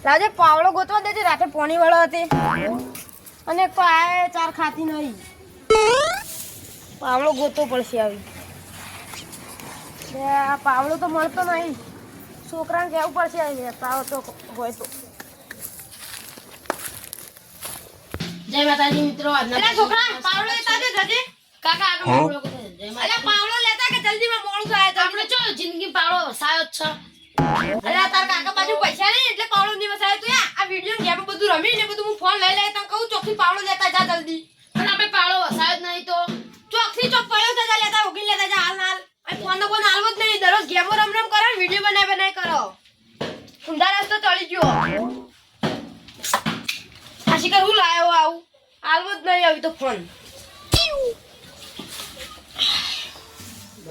રાજે પાવડો ગોતવા દેજે રાતે પોણી વાળો હતી અને પાય ચાર ખાતી નહીં પાવડો ગોતવો પડશે આવી આ પાવડો તો મળતો નહીં છોકરાને કહેવું પડશે પાવડો તો હોય તો જય માતાજી મિત્રો અરે છોકરા પાવડો લેતા દે રાજે કાકા આગળ પાવડો જય અરે પાવડો લેતા કે જલ્દી માં મોડું થાય તો આપણે ચો જિંદગી પાવડો વસાયો જ છે અરે તાર કાકા બાજુ પૈસા નહીં એટલે પાવડો નહીં વસાય તું આ વિડિયો ગેમ બધું રમી ને બધું હું ફોન લઈ તને કહું ચોકથી પાવડો લેતા જા જલ્દી પણ આપણે પાવડો વસાયો જ નહીં તો ચોકથી ચોક પડ્યો છે જા લેતા ઉગી લેતા જા હાલ હાલ આ ફોન નો કોઈ હાલવો જ નહીં દરરોજ ગેમો રમ રમ કરો ને વિડિયો બનાય કરો ઊંધા રસ્તો ચડી ગયો આ શિકર હું લાયો આવું હાલવો જ નહીં આવી તો ફોન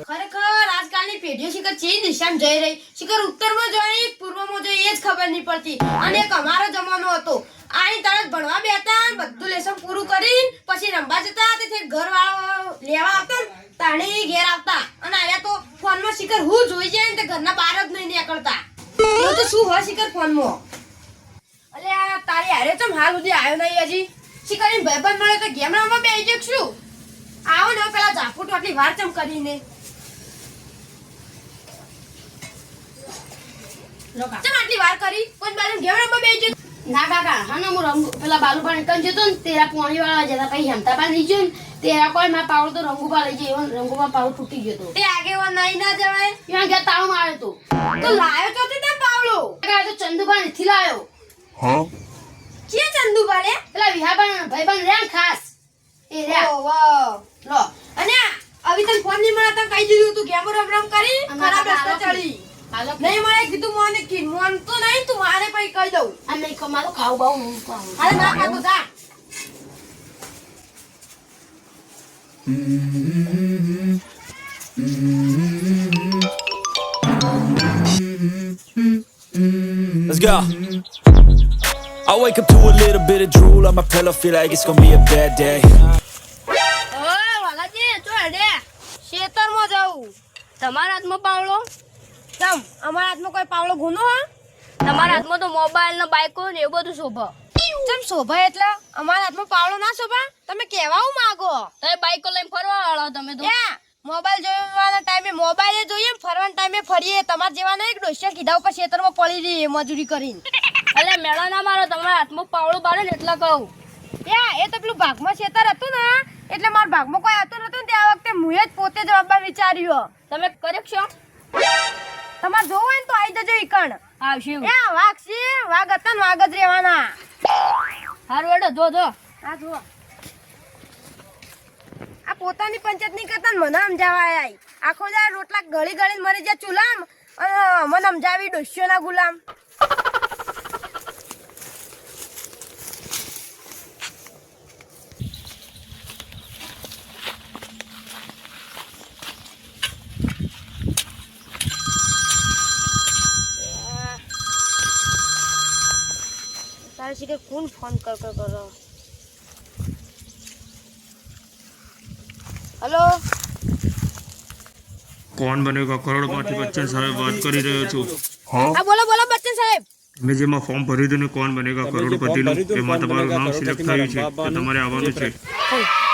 ખરેખર આજકાલની પેઢીઓ શિખર ચી દિશામાં જઈ રહી શિખર ઉત્તરમાં જોઈ પૂર્વમાં જોઈ એ જ ખબર નહીં પડતી અને એક અમારો જમાનો હતો આની તરત ભણવા બેઠા બધું લેસન પૂરું કરી પછી રમવા જતા તેથી ઘર વાળો લેવા આવતા તાણી ઘેર આવતા અને આયા તો ફોનમાં શિખર હું જોઈ જાય ને તે ઘરના બહાર જ નહીં નીકળતા એવું તો શું હોય શિખર ફોનમાં અલે આ તારી હારે ચમ હાલ સુધી આવ્યો નહીં હજી શિખર ની ભાઈબંધ મળે તો ગેમ રમવા બેસી જક શું આવો ને પેલા ઝાપુટ આટલી વાર ચમ કરીને ચમ આટલી વાર કરી કોઈ બાજુ ગેમ રમવા બેસી જક ના કાકા હા ને હું રંગુ પેલા બાલુપા નીકળ જતો ને તેરા પોણી વાળા જતા પછી હેમતાપા લઈ ગયો ને તેરા કોઈ માં પાવડો તો રંગુપા લઈ ગયો રંગુપા પાવડો તૂટી ગયો તો તે આગેવાન નહીં ના જવાય ત્યાં ગયા તાળું માર્યો તો લાયો તો તે પાવડો કાકા તો ચંદુભા નથી લાયો કે ચંદુ બાલે પેલા વિહાબા ભાઈબંધ રહ્યા ને ખાસ એ રહ્યા ઓ વાહ લો અને અભી તને ફોન નહીં મળતા કઈ દીધું તું ગેમ રમ રમ કરી ખરાબ રસ્તે ચડી નહીં મળે કીધું મોને કી મોન તો નહીં તું મારે પછી કહી દઉં આ નહીં કમાતો ખાવ બાવ હું ખાવ અરે ના ખાતો જા Let's go. I wake up to a little bit of drool on my pillow, feel like it's gonna be a bad day. ઓય વાલાજી તો હેડે ખેતરમાં જાઉં તમારા હાથમાં પાવડો તમ અમારા હાથમાં કોઈ પાવડો ગુનો હા તમારા હાથમાં તો મોબાઈલ ને બાઈકો ને એવું બધું શોભા ચમ શોભા એટલે અમારા હાથમાં પાવડો ના શોભા તમે કહેવા માંગો તમે બાઈકો લઈને ફરવા વાળો તમે તો મોબાઈલ જોવાના ટાઈમે મોબાઈલે જોઈએ ફરવાના ટાઈમે ફરીએ તમાર જેવા નહીં ડોસિયા કીધા ઉપર ખેતરમાં પડી રહી મજૂરી કરીને અલે મેળા ના મારો તમારા હાથમાં પાવડો બારે ને એટલે કહું એ તો પેલું ભાગમાં ખેતર હતું ને એટલે મારા ભાગમાં કોઈ આવતું નતું ને ત્યાં વખતે મુએ જ પોતે જવાબ વિચાર્યો તમે કરેક છો તમારે જોવું હોય ને તો આવી જજો ઈકણ આવશું વાઘ છે વાઘ હતા ને વાઘ જ રહેવાના હારું એડો જો હા જો આ પોતાની પંચાયત નહીં કરતા ને મને સમજાવાય આખો દાર રોટલા ગળી ગળી મરી જાય ચૂલામ અને મને સમજાવી ડોસ્યોના ગુલામ તારે શીખે કોણ ફોન કરો हेलो कौन बनेगा करोड़पति बच्चन साहब बात कर रहे છો હા બોલો બચ્ચન સાહેબ મેં જેમાં ફોર્મ ભર્યું હતું ને કોણ બનેગા કરોડપતિનું એમાં તમારું નામ સિલેક્ટ થયું છે તો તમારે આવવાનું છે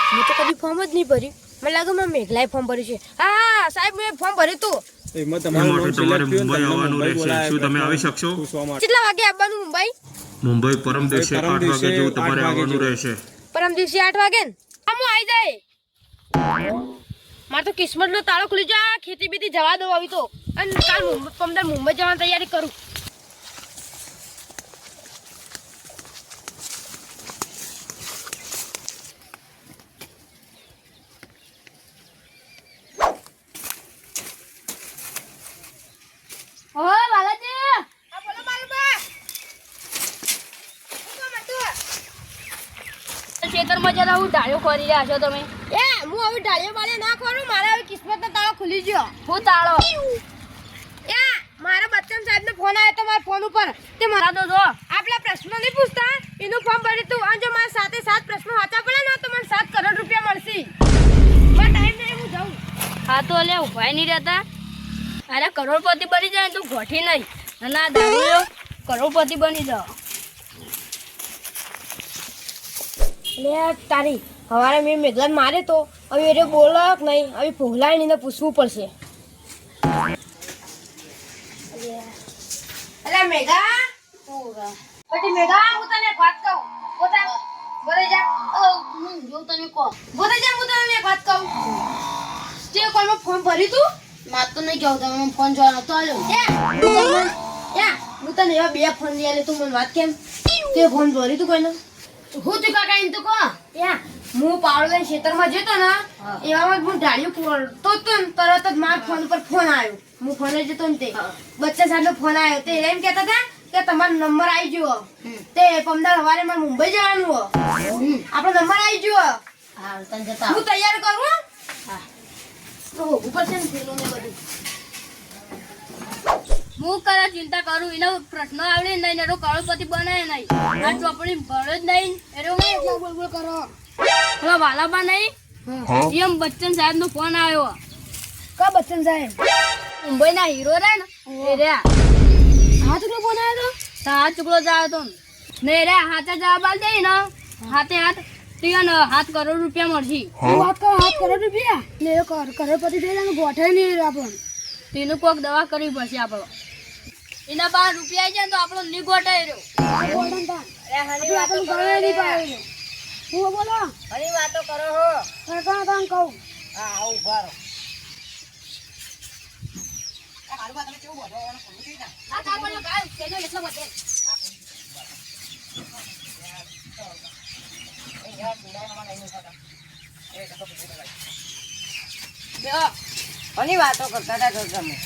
મેં તો કદી ફોર્મ જ નહીં ભર્યું મને લાગે મેં મેઘલાએ ફોર્મ ભર્યું છે હા સાહેબ મેં ફોર્મ ભર્યું હતું એ માટે તમારે મુંબઈ આવવાનું રહેશે શું તમે આવી શકશો કેટલા વાગે આવવાનું મુંબઈ પરમ દિવસે 8 વાગે જેવું તમારે આવવાનું રહેશે પરમ દિવસે 8 વાગે ને હું આવી જાય માર તો કિસ્મત નો તાળો ખુલી જા ખેતી બીતી જવા દો આવી તો અને કાલ મુંબઈ જવાની તૈયારી કરું ઓય બાલાજી આ બોલો બાલુબા ખેતરમાં જરા હું ડાળીઓ ખોરી રહ્યા છો તમે હું હવે ડાળીઓ બાળીઓ ના ખોરું મારે હવે કિસ્મત નો તાળો ખુલી ગયો હું તાળો મારા બચ્ચન સાહેબ નો ફોન આવ્યો તો મારા ફોન ઉપર તે મારા તો જો આપલા પ્રશ્નો નહીં પૂછતા એનું ફોર્મ ભરી તું અને જો મારા સાથે 7 પ્રશ્નો વાંચા પડે ને તો મને 7 કરોડ રૂપિયા મળશે મને ટાઈમ નહીં હું જાઉં હા તો લે ઉભાઈ નહીં રહેતા અરે કરોડપતિ બની જાય તો ગોઠી નહીં અને આ દારૂ કરોડપતિ બની જાઓ. એટલે તારી હવારે મેં મેઘલાને મારે તો હવે એ બોલો કે નહીં હવે ભોગલાઈને એને પૂછવું પડશે. એટલે મેઘા પછી મેઘા હું તને એક વાત કહું બોલે જા જો તમે કહો. બોલે જા હું તને એક વાત કહું તે કોઈમાં ફોર્મ ભર્યું તું માર તો નહીં જવું, તમે મને ફોન જોવાનો તો આલ્યો. હું તને એવા 2 ફોન લઈ આલે તું મને વાત કેમ તે ફોન ભર્યું તું કોઈને હું તું કાકા એમ તો કહો. હું પાવડો લઈને ખેતરમાં જતો ને એવામાં હું ઢાળિયું ફોડતો તો ને તરત જ મારા ફોન ઉપર ફોન આવ્યો. હું ફોન લઈ જતો ને તે બચ્ચા સાહેબનો ફોન આવ્યો તે એમ કહેતા હતા કે તમારો નંબર આવી ગયો તે પમદાર સવારે મારે મુંબઈ જવાનું હો આપણો નંબર આવી ગયો હા તને જતા હું તૈયાર કરું તો ઉપર છે ને થેલો ને બધું. હું કરે ચિંતા કરું એનો પ્રશ્ન આવડે નહીં એનો કરોડપતિ બનાય નહીં આ ચોપડી ભળે જ નહીં એનો એટલા બોલ બોલ કરો. પેલા વાલાબા નહીં એમ બચ્ચન સાહેબ નો ફોન આવ્યો. કા બચ્ચન સાહેબ મુંબઈ ના હીરો રે ને એ રે હા તો ફોન આવ્યો તો આ ચુકડો જાય તો ને રે હાથે જવાબ આલ દે ને હાથે હાથ તીન 7 કરોડ રૂપિયા મળશે. વાત કરો 7 કરોડ રૂપિયા ને કરોડપતિ થઈ જાય ગોઠે નહીં આપણને તેનું કોક દવા કરવી પડશે આપણો. એના પાસે રૂપિયા આવી જાય તો આપણો ની ગોટાઈ રહ્યો. હું બોલો ઘણી વાતો કરો હો. કામ કહું હા આવું ભારો ઘણી વાતો કરતા હતા તો તમે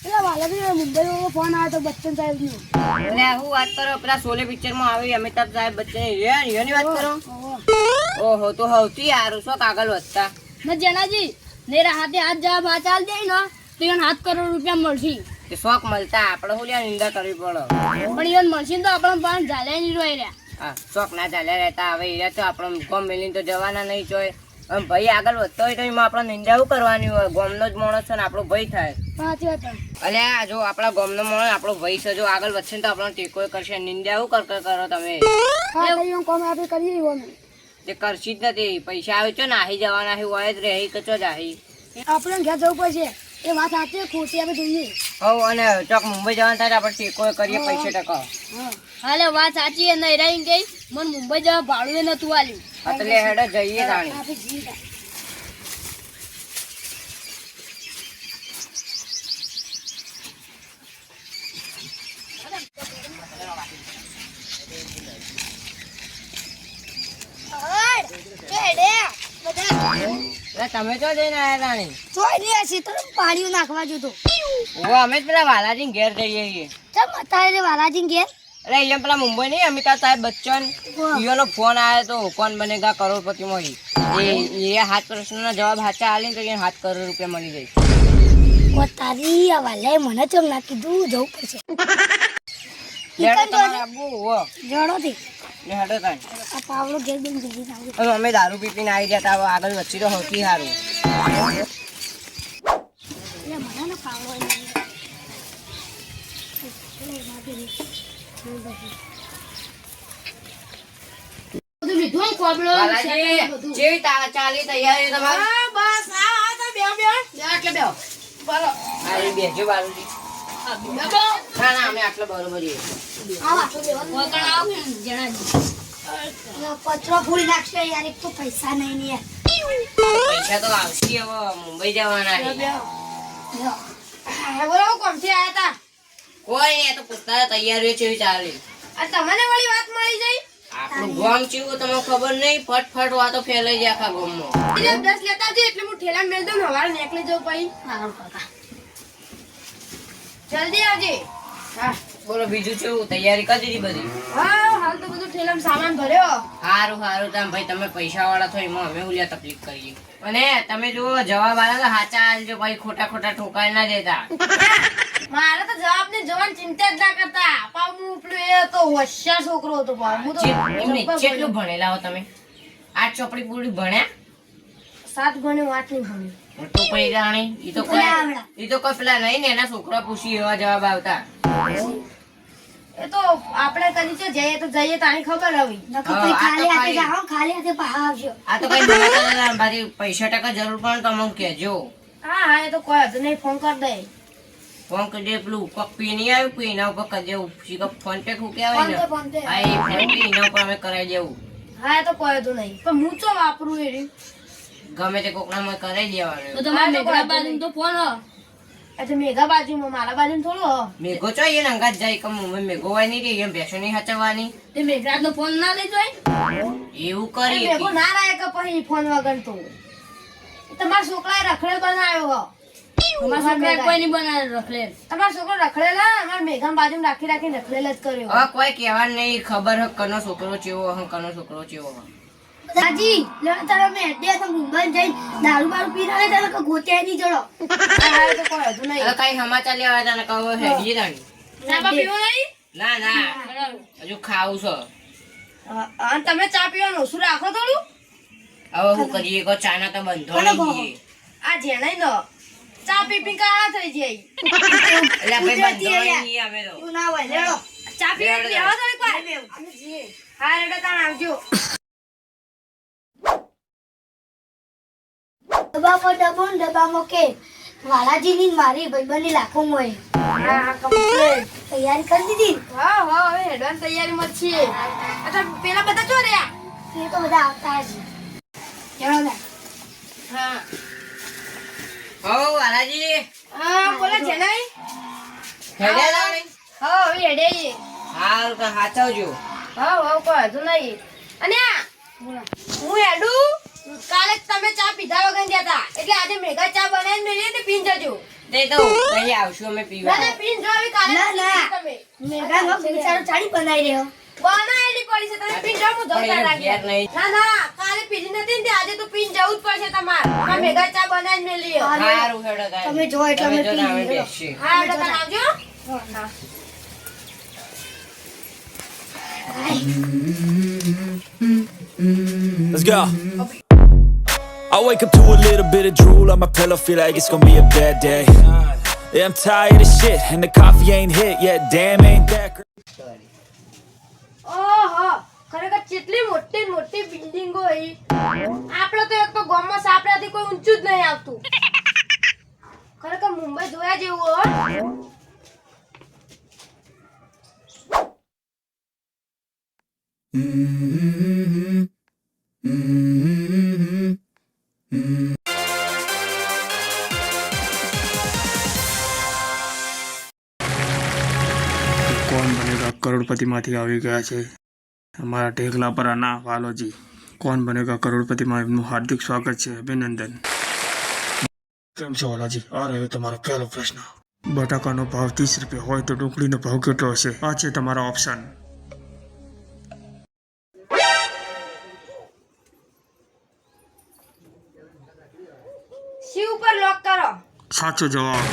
પેલા વાલા મુંબઈ ફોન આવ્યો તો બચ્ચન સાહેબ નો એટલે હું વાત કરો પેલા શોલે પિક્ચર માં આવી અમિતાભ સાહેબ બચ્ચન ની વાત કરો. ઓહો તો સૌથી સારું શું કાગળ વધતા ને જેનાજી નેરા હાથે હાથ જવાબ આ ચાલ દે ને તો એને 7 કરોડ રૂપિયા મળશે. તે શોખ મળતા આપણે હું લ્યા નિંદા કરવી પડે. પણ એને મળશે ને તો આપણે પાસે ઝાલ્યા નહીં રોય રહ્યા. હા શોખ ના ચાલ્યા રહેતા હવે એ તો આપણે ગોમ મેલીને તો જવાના નહીં જોઈ. આમ ભાઈ આગળ વધતો હોય તો એમાં આપણે નિંદા શું કરવાની હોય ગોમનો જ માણસ છે ને આપણો ભાઈ થાય. સાચી વાત અલે આ જો આપણા ગોમનો માણસ આપણો ભાઈ છે જો આગળ વધશે ને તો આપણને ટેકો કરશે. નિંદા શું કરો તમે કોમ આપણે કરીએ તે કરશી જ નથી. પૈસા આવે છે ને આહી જવાના હોય જ રહે કચો જ આહી આપણે ઘેર જવું પડશે એ વાત સાચી ખોટી આપણે જોઈએ હવ અને ચોક મુંબઈ જવાનું થાય આપણે ટેકો કરીએ પૈસા ટકા. હાલે વાત સાચી એ નહીં રહી ગઈ મને મુંબઈ જવા ભાડું નતું આલ્યું. એટલે હેડે જઈએ તાણી. આપણે જઈએ એટલે તમે તો જઈને આયા તાણી. પાણી નાખવા જોતો ઓ અમે જ પેલા વાલાજી ઘેર જઈએ છીએ. ચમ અત્યારે વાલાજી ઘેર એટલે અહીંયા પેલા મુંબઈ નહીં અમિતાભ સાહેબ બચ્ચન ઈયોનો ફોન આવ્યો તો કોણ બનેગા કરોડપતિ મળી એ 7 પ્રશ્નોના જવાબ સાચા આલીને તો એને 7 કરોડ રૂપિયા મળી જાય. તારી આ વાલાએ મને ચમ ના કીધું જવું પડશે હેડો તમારે આબુ હો જડો થી ને હેડો તાણી. આ પાવડો ઘેર બેન દીધી નાખજો હવે અમે દારૂ પીપીને આવી જતા હવે આગળ વચ્ચે તો સૌથી સારું. એટલે મને ને પાવડો નહીં બધું લીધું ને કોબળો વાલાજી જેવી ચાલી તૈયારી તમારી. બસ આ તો બે એટલે બેહો. બરો આ બેજો બાલુજી. ના ના અમે આટલો બરોબર છીએ. વગર આવો ને જણાજી. કચરો ફૂલી નાખશે યાર એક તો પૈસા નહીં ને પૈસા તો આવશે હવે મુંબઈ જવાના છે. બરાબર કોમથી આયા તા કોઈ નહીં આ તો પૂછતા તૈયારીઓ કેવી ચાલે. આ તમને વળી વાત મળી જઈ આપણું ગામ ચેવું તમને ખબર નહીં ફટફટ વાતો ફેલાઈ જાય આખા ગામમાં. એટલે 10 લેતા આવજે એટલે હું ઠેલા મેલ દઉં હવારે નીકળી જાઉં પછી સારું કાકા. જલ્દી આવજે હા બોલો બીજું કેવું તૈયારી કરી દીધી બધી. હા હાલ તો બધું ઠેલામાં સામાન ભર્યો સારું સારું તમે ભાઈ તમે પૈસા વાળા છો એમાં અમે ઉલ્યા તકલીફ કરીએ. અને તમે જો જવાબ આલા તો સાચા આલજો ભાઈ ખોટા ખોટા ઠોકાઈ ના દેતા. મારે તો જવાબ ની જવાની ચિંતા જ ના કરતા પાવ હું પેલું એ તો હોશિયાર છોકરો હતો પાવ હું તો એમને કેટલું ભણેલા હો તમે? 8 ચોપડી પૂરી ભણ્યા? 7 ભણે 8 નહીં ભણ્યું તો પછી જાણી ઈ તો કોઈ પેલા નહીં ને એના છોકરા પૂછી એવા જવાબ આવતા. એ તો આપણે કદી તો જઈએ તો જઈએ તાણી ખબર હવે નકર તો ખાલી હાથે જાઓ, ખાલી હાથે પાછા આવજો. આ તો કઈ નવા મારી પૈસા ટકા જરૂર પડે તો અમને કહેજો. હા હા એ તો કોઈ હતું નહીં ફોન કરી દે ફોન કરજે પેલું કોક પી નહીં આવ્યું પી એના ઉપર કરજે ફોન પે ખૂકે આવે ને ફોન પે. હા એ ફોન પે એના ઉપર અમે કરાવી દેવું. હા એ તો કોઈ હતું નહીં પણ હું ચો વાપરું એ રહ્યું. ગમે તે કોકના માં કરાવી તો દેવાનું. તમારે મેઘરા બાજુ તો ફોન હ. એટલે મેઘા બાજુમાં મારા બાજુ થોડું હ. મેઘો ચો એને અંગાત જાય કે મુંબઈ મેઘો હોય નહીં રહી એમ ભેંસો નહીં હાચવવાની. તે મેઘરાજ નો ફોન ના લઈ જાય એવું એ કરી મેઘો ના રાય કે પછી ફોન વગર તો તમારા છોકરાએ રખડેલ બનાવ્યો હ. અમારા છોકરાએ કોઈ નહીં બનાવે રખલે. તમારા છોકરો રખડેલા અમારા મેઘા બાજુ રાખી રાખીને રખડેલ જ કર્યો હવે કોઈ કહેવાનું નહીં ખબર હક કનો છોકરો ચેવો હ કનો છોકરો ચેવો હ. દાદી લેવા તારા મેં અડ્યા તો મુંબઈ જઈને દારૂ બારૂ પીને આવે તારે કે ગોત્યા નહીં જડો. હા એ તો કોઈ હતું નહીં હવે કઈ સમાચાર લેવા તને કહો હેડી તાણી. ચા બા પીવો નહીં ના ના હજુ ખાવું છે. અને તમે ચા પીવાનું ઓછું રાખો થોડું હવે શું કરીએ કો ચાના તો બંધો નહીં જઈએ. આ જેણે ન ચા પી પી કાળા થઈ જાય એટલે ભાઈ બંધો નહીં અમે તો. એવું ના હોય લેડો. ચા પીવા બેહો તો એકવાર. હા રેડો તાણ આવજો ડબ્બામાં ડબ્બો ને ડબ્બામાં કે વાલાજીની ને મારી ભાઈબંધની લાખો મોય હા હા કમ્પ્લીટ તૈયારી કરી દીધી. હા હા હવે હેડવાની તૈયારીમાં જ છીએ અચ્છા પેલા બધા ચો રહ્યા એ તો બધા આવતા હશે. ચલો ને. હા હો વાલાજી હા બોલા છે નહીં હેડ્યા લાવ નહીં. હા હવે હેડે હારું તો હાચવજો. હા હા કોઈ હતું નહીં અને આ હું હેડું કાલે જ તમે ચા પીધા વગર ગયા હતા એટલે આજે મેઘા ચા બનાવીને મેલી તે પીન જજો તે તો અહીં આવશું અમે ના પીવા. ના પીન જો હવે કાલે ના, ના. તમે મેઘાનો બિચારો ચાડી બનાવી રહ્યો. બનાવેલી પડી છે તમે પીન જાઓ હું પણ જવતા એને લાગી ઘેર નહીં. ના ના કાલે પીધી નથી ને તે આજે તો પીન જવું જ પડશે તમારે આ મેઘા ચા બનાવીને મેલી હારું હેડો તારે. તમે જો એટલે અમે તમે જો ને અમે પી લઈએ. બેસીએ. હા એટલે તમે આવજો હા Let's go. I wake up to a little bit of drool on my pillow, feel like it's gonna be a bad day. Yeah, I'm tired of shit, and the coffee ain't hit yet. Damn, ain't that great. ઓહો ખરેખર કેટલી મોટી મોટી બિલ્ડિંગો હઈ આપણે તો એક તો ગામમાં સાપડાથી કોઈ ઊંચું જ નહીં આવતું ખરેખર મુંબઈ જોયા જેવું હો કોણ બનેગા કરોડપતિમાંથી આવી ગયા છે અમારા ઢેકલા પર આના વાલોજી. કોણ બનેગા કરોડપતિમાં એમનું હાર્દિક સ્વાગત છે. અભિનંદન. કેમ છો વાલાજી? આ રહ્યો તમારો પહેલો પ્રશ્ન. બટાકાનો ભાવ 30 રૂપિયા હોય તો ડુંગળીનો ભાવ કેટલો હશે? આ છે તમારા ઓપ્શન. શિવ ઉપર લોક કરો સાચો જવાબ.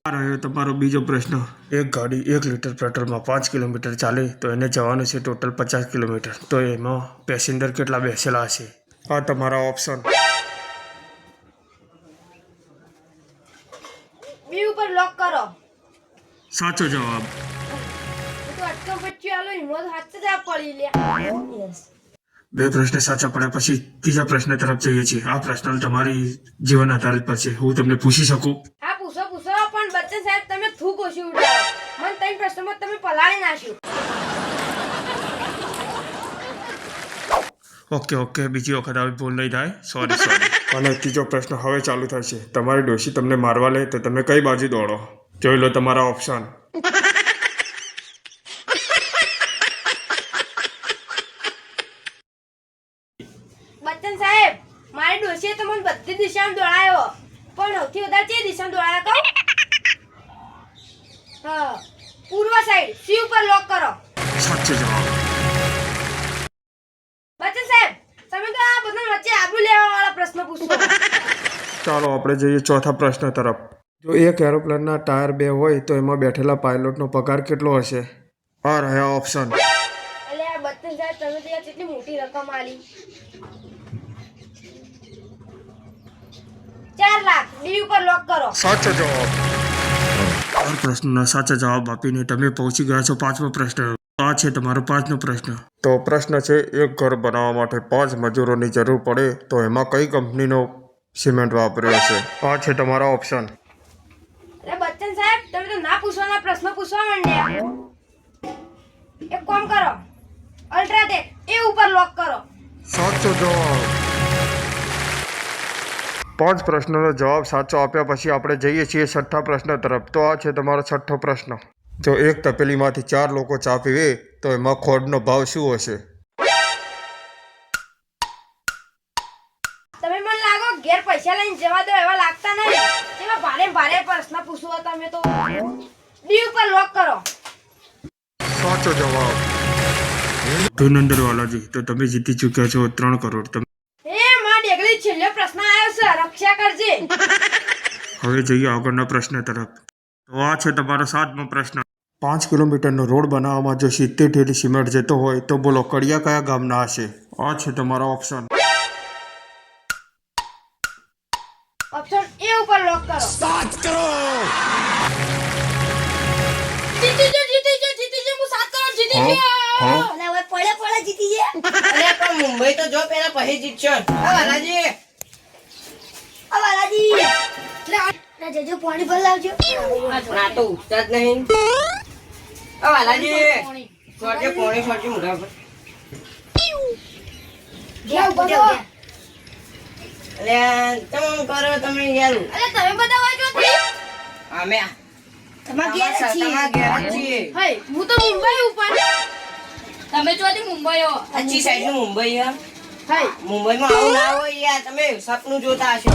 આ રહ્યો તમારો બીજો પ્રશ્ન. એક ગાડી 1 લીટર પેટ્રોલમાં 5 કિલોમીટર ચાલે તો એને જવાનું છે ટોટલ 50 કિલોમીટર. તો એમાં પેસેન્જર કેટલા બેસેલા હશે? આ તમારા ઓપ્શન. બી ઉપર લોક કરો સાચો જવાબ. તો અટકો બચ્ચું આલો હિંમત હાથ જ આ પડી લે બે પ્રશ્ન સાચા પડ્યા પછી ત્રીજા પ્રશ્ન તરફ જઈએ છીએ. આ પ્રશ્ન તમારી જીવન આધારિત પર છે. હું તમને પૂછી શકું? હા પૂછો પૂછો પણ બચ્ચન સાહેબ તમે થૂક ઓછી ઉડાવો મને ત્રણ પ્રશ્નોમાં તમે પલાળી નાખ્યું ઓકે બીજી વખત આવી ભૂલ નહીં થાય. સોરી. અને ત્રીજો પ્રશ્ન હવે ચાલુ થશે. તમારી ડોશી તમને મારવા લે તો તમે કઈ બાજુ દોડો? જોઈ લો તમારા ઓપ્શન. બચ્ચન સાહેબ મારી ડોશીએ તો મને બધી દિશામાં દોડાયો પણ સૌથી વધારે કઈ દિશામાં દોડાયો કહું હા પૂર્વ સાઈડ સી ઉપર લોક કરો સાચો જવાબ. બચ્ચન સાહેબ તમે તો આ બધા વચ્ચે આબુ લેવા વાળા પ્રશ્ન પૂછો ચાલો આપણે જઈએ ચોથા પ્રશ્ન તરફ. જો એક એરોપ્લેનના ટાયર 2 હોય તો એમાં બેઠેલા પાયલોટનો પગાર કેટલો હશે? આ રહ્યા ઓપ્શન. એટલે આ બચ્ચન સાહેબ તમે તો યાર કેટલી મોટી રકમ આલી 4 લાખ ડી ઉપર લોક કરો સાચો જવાબ. 4 પ્રશ્નોના સાચા જવાબ આપીને તમે પહોંચી ગયા છો 5મો પ્રશ્ન. આ છે તમારો 5મો પ્રશ્ન. તો પ્રશ્ન છે, એક ઘર બનાવવા માટે 5 મજૂરોની જરૂર પડે તો એમાં કઈ કંપનીનો સિમેન્ટ વાપર્યો છે? આ છે તમારા ઓપ્શન. અરે બચ્ચન સાહેબ, તમે તો ના પૂછવાના પ્રશ્ન પૂછવા માંડ્યા. એક કામ કરો, અલ્ટ્રાટેક એ ઉપર લોક કરો. સાચો જવાબ. 5 પ્રશ્નોનો જવાબ સાચો આપ્યા પછી આપણે જઈએ છીએ 6થા પ્રશ્ન તરફ. તો આ છે તમારો 6થો પ્રશ્ન. જો એક તપેલીમાંથી 4 લોકો ચા પીવે તો એમાં ખોડનો ભાવ શું હશે? તમે મને લાગો ઘેર પૈસા લઈને જવા દો એવા લાગતા નહીં. એમાં ભારે ભારે પ્રશ્ન પૂછવો તમે તો. ડી ઉપર લોક કરો. સાચો જવાબ. ધુરંધર વાલાજી, તો તમે જીતી ચૂક્યા છો 3 કરોડ. એ માં ડેગલી છેલ્લો પ્રશ્ન આવ્યો છે, રક્ષા કરજે. હવે જઈએ આગળના પ્રશ્ન તરફ. તો આ છે તમારો 7મો પ્રશ્ન. 5 કિલોમીટરનો રોડ બનાવવામાં જો 70 ઠેલી સિમેન્ટ જતો હોય તો બોલો કડિયા કયા ગામના હશે? આ છે તમારા ઓપ્શન. ઓપ્શન એ ઉપર લોક કરો. 7 કરોડ. જીતી જો હું 7 કરોડ જીતી ગયો. અને હવે પડે જીતી ગયા. અરે પણ મુંબઈ તો જો પેલા પછી જીતશો. વાલાજી અરે જજો પાણી ભર લાવજો. આ તો ઉઠતા જ નહીં. વાલાજી સોટે પોણી સોટી મુઢા પર. ગયા ઉભો થયો. અરે તમે કરો તમે યાર. અરે તમે બધા વાંચો થી. અમે તમારા ઘેર જ છીએ. તમારા ઘેર જ છીએ. હઈ હું તો મુંબઈ ઉપર. તમે ચોથી મુંબઈ હો. અચ્છી સાઈડ નું મુંબઈ હે. હઈ મુંબઈમાં આવું ના હોય યાર. તમે સપનું જોતા હશો.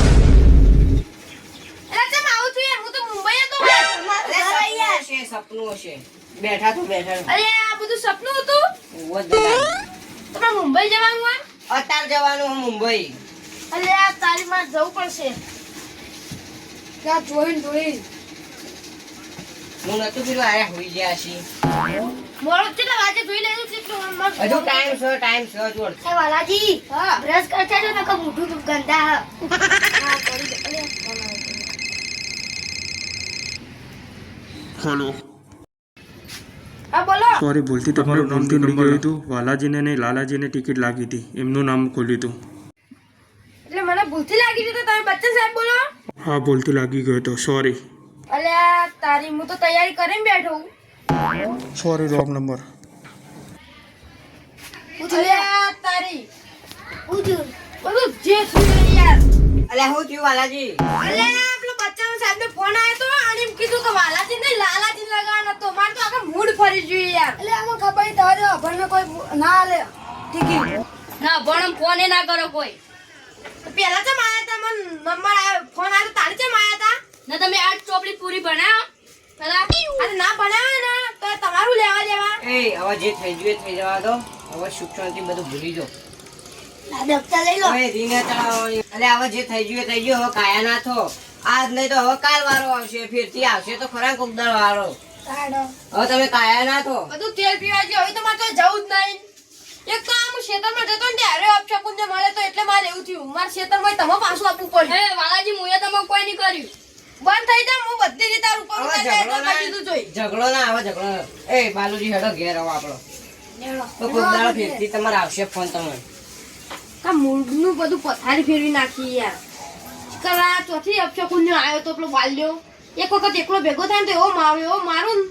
અરે તમે આવું છું યાર, હું તો મુંબઈ હતો યાર. અરે સપનું હશે, સપનું હશે. બેઠા તો બેઠા. અરે આ બધું સપનું હતું. તમે મુંબઈ જવાનું હોય? અત્યારે જવાનું હું મુંબઈ. અરે આ તારીખમાં જવું પડશે. ત્યાં જોઈને હું નતું પેલું આરે હોઈ ગયા છીએ. મોડું કેટલા વાગે જોઈ લેવું છે હજુ ટાઈમ છે જોડ. એ વાલાજી હા બ્રશ કરતા જો નકર મોઢું તો ગંદા હ. હા કરી દે. અરે હેલો. હા બોલો. સોરી, ભૂલથી તમારું નામ નીકળી ગયું હતું. વાલાજીને અને લાલાજીને ટિકિટ લાગી હતી, એમનું નામ ખોલ્યું હતું. એટલે મને ભૂલથી લાગી ગયું તો તમે બચ્ચન સાહેબ બોલો. હા, ભૂલથી લાગી ગયો હતો, સોરી. અરે આ તારી હું તો તૈયારી કરીને બેઠો હું. Sorry, wrong number. અરે આ તારી ઉજુર બધું જે થયું યાર. અલ્યા હું થયું વાલાજી? અરે આ પેલો બચ્ચન સાહેબનો ફોન આવ્યો તો અને એમ કીધું કે વાલાજી નહીં લાલાજી લગાવવાનો હતો. મારે તો આખા મૂડ ફરી ગયું યાર. એટલે આમાં ખબર તારે અભણને કોઈ ના આલે ટિકિટ. ના ભણમ ફોન એ ના કરો કોઈ. પેલા તો માયા તા મને નંબર આવ્યો, ફોન આવ્યો તારી છે માયા તા. ના તમે આ ચોપડી પૂરી ભણાવો પેલા. અરે ના ભણાવે ને તો તમારું લેવા દેવા. એ હવે જે થઈ ગયું એ થઈ જવા દો. હવે સુખ શાંતિ બધું ભૂલી જાઓ. આ દફતર લઈ લો. હવે રીંગા ચડાવવાની. એટલે હવે જે થઈ ગયું એ થઈ ગયું. હવે કાયા ના થો. આજ નહીં તો હવે કાલ વારો આવશે. ફેરથી આવશે તો ખરા કોકદાર વારો. તાડો હવે તમે કાયા ના થો. બધું તેલ પીવા ગયો હવે તો મારે તો જવું જ નહીં. એક તો આમ ખેતરમાં જતો ને ત્યારે અપશકુન જે મળે તો એટલે મારે એવું થયું. મારે ખેતરમાં તમે પાછું આપવું પડ્યું. એ વાલાજી મુએ તમે કોઈ નહીં કર્યું. બંધ થઈ જા, હું બધી રીતે આ ઉપર હવે ઉતારી ઝઘડો દે તો કીધું જોઈ. ઝઘડો ના આવે ઝઘડો. એ બાલુજી હેડો ઘેર આવો આપણો. તો કોકદાર ફેરથી તમારે આવશે ફોન તમને. આ મૂળનું બધું પથારી ફેરવી નાખી યાર. કલા ચોથી અપશકુન નો આવ્યો તો પેલો બાલ્યો એક વખત એકલો ભેગો થાય ને તો એવો મારું ને